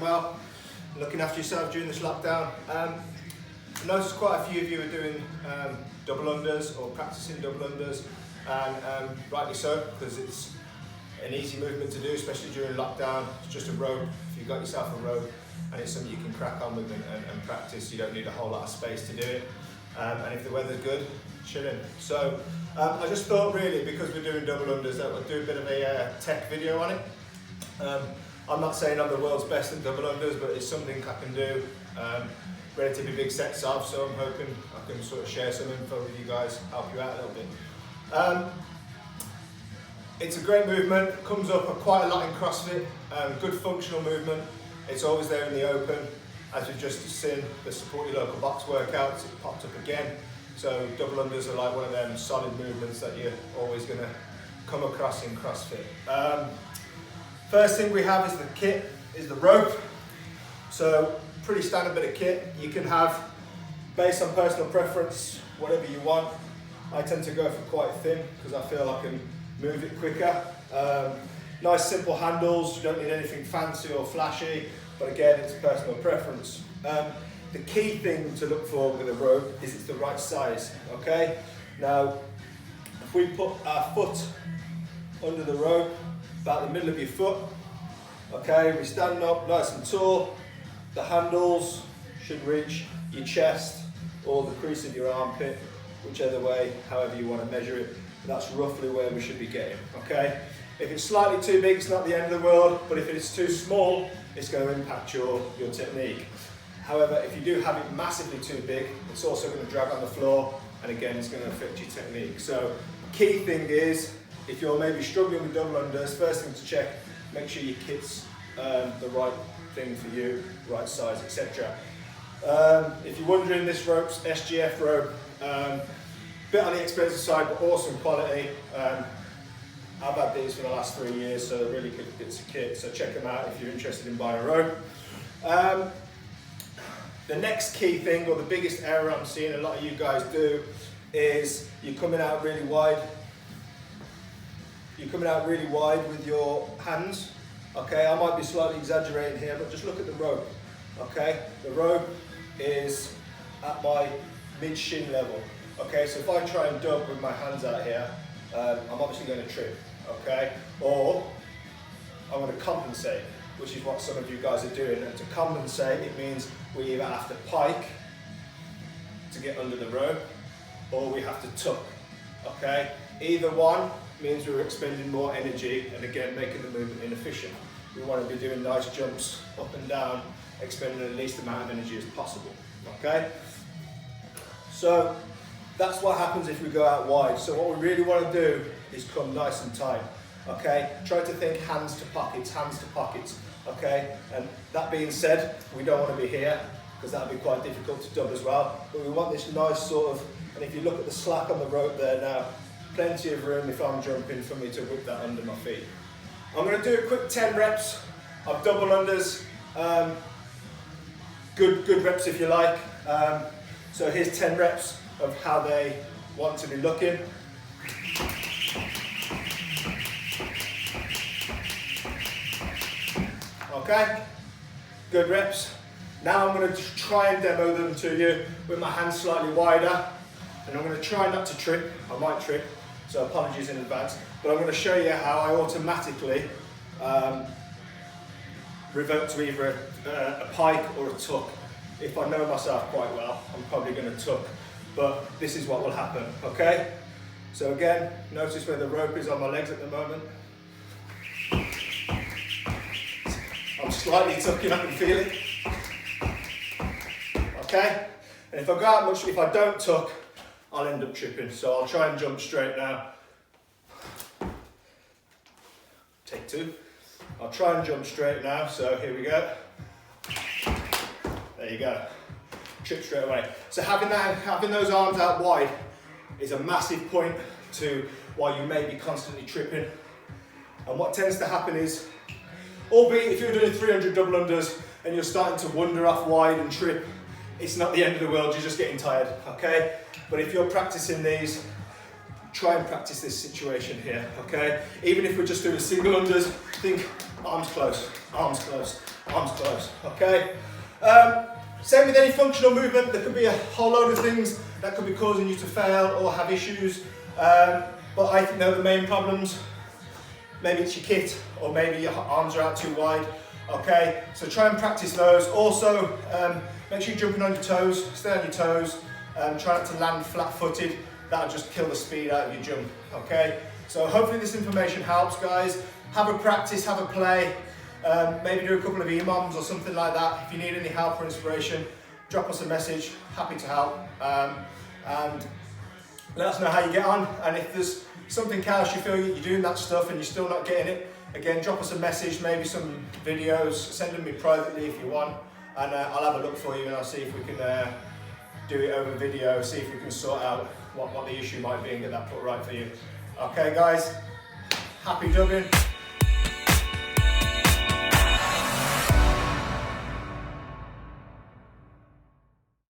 well, looking after yourself during this lockdown. I noticed quite a few of you are doing double unders or practicing double unders, and rightly so, because it's an easy movement to do, especially during lockdown. It's just a rope. If you've got yourself a rope and it's something you can crack on with and practice, you don't need a whole lot of space to do it. And if the weather's good, chill in. So I just thought really, because we're doing double unders, that we'll do a bit of a tech video on it. I'm not saying I'm the world's best at double unders, but it's something I can do relatively big sets of, so I'm hoping I can sort of share some info with you guys, help you out a little bit. It's a great movement, comes up quite a lot in CrossFit, good functional movement. It's always there in the open. As we've just seen, the support your local box workouts, it popped up again. So double unders are like one of them solid movements that you're always going to come across in CrossFit. First thing we have is the kit, is the rope. So pretty standard bit of kit. You can have, based on personal preference, whatever you want. I tend to go for quite thin because I feel I can move it quicker. Nice simple handles, you don't need anything fancy or flashy, but again, it's personal preference. The key thing to look for with a rope is it's the right size, okay? Now, if we put our foot under the rope, about the middle of your foot, okay, we stand up nice and tall, the handles should reach your chest or the crease of your armpit, whichever way, however you want to measure it. That's roughly where we should be getting, okay? If it's slightly too big, it's not the end of the world, but if it's too small, it's going to impact your technique. However, if you do have it massively too big, it's also going to drag on the floor, and again, it's going to affect your technique. So, key thing is, if you're maybe struggling with double unders, first thing to check, make sure your kit's the right thing for you, right size, etc. If you're wondering, this rope's SGF rope, bit on the expensive side, but awesome quality. I've had these for the last 3 years, so they're really good bits of kit, so check them out if you're interested in buying a rope. The next key thing, or the biggest error I'm seeing a lot of you guys do, is you're coming out really wide. You're coming out really wide with your hands. Okay, I might be slightly exaggerating here, but just look at the rope. Okay, the rope is at my mid-shin level. Okay, so if I try and dunk with my hands out here, I'm obviously going to trip, okay? Or I'm going to compensate, which is what some of you guys are doing. And to compensate, it means we either have to pike to get under the rope, or we have to tuck, okay? Either one means we're expending more energy and again, making the movement inefficient. We want to be doing nice jumps up and down, expending the least amount of energy as possible, okay? So that's what happens if we go out wide. So what we really want to do is come nice and tight, okay? Try to think hands to pockets, okay? And that being said, we don't want to be here because that would be quite difficult to dub as well. But we want this nice sort of, and if you look at the slack on the rope there now, plenty of room if I'm jumping for me to whip that under my feet. I'm going to do a quick 10 reps of double unders. Good reps if you like. So here's 10 reps of how they want to be looking. Okay, good reps. Now I'm going to try and demo them to you with my hands slightly wider, and I'm going to try not to trip. I might trip, so apologies in advance, but I'm going to show you how I automatically revert to either a pike or a tuck. If I know myself quite well, I'm probably going to tuck, but this is what will happen, okay? So again, notice where the rope is on my legs at the moment. I'm slightly tucking, I can feel it. Okay? And if I go out much, if I don't tuck, I'll end up tripping. So I'll try and jump straight now. Take two. I'll try and jump straight now, so here we go. There you go. Trip straight away. So having those arms out wide is a massive point to why you may be constantly tripping. And what tends to happen is, albeit if you're doing 300 double unders and you're starting to wander off wide and trip, it's not the end of the world, you're just getting tired, okay? But if you're practicing these, try and practice this situation here, okay? Even if we're just doing single unders, think arms close, arms close, okay? Same with any functional movement. There could be a whole load of things that could be causing you to fail or have issues, but I think they're the main problems. Maybe it's your kit, or maybe your arms are out too wide, okay? So try and practice those. Also, make sure you're jumping on your toes, stay on your toes, try not to land flat-footed. That'll just kill the speed out of your jump, okay? So hopefully this information helps, guys. Have a practice, have a play, maybe do a couple of EMOMs or something like that. If you need any help or inspiration, drop us a message, happy to help. And let us know how you get on. And if there's something else you feel you're doing that stuff and you're still not getting it, again, drop us a message, maybe some videos, send them me privately if you want, and I'll have a look for you and I'll see if we can do it over video, see if we can sort out what the issue might be and get that put right for you. Okay guys, happy dubbing.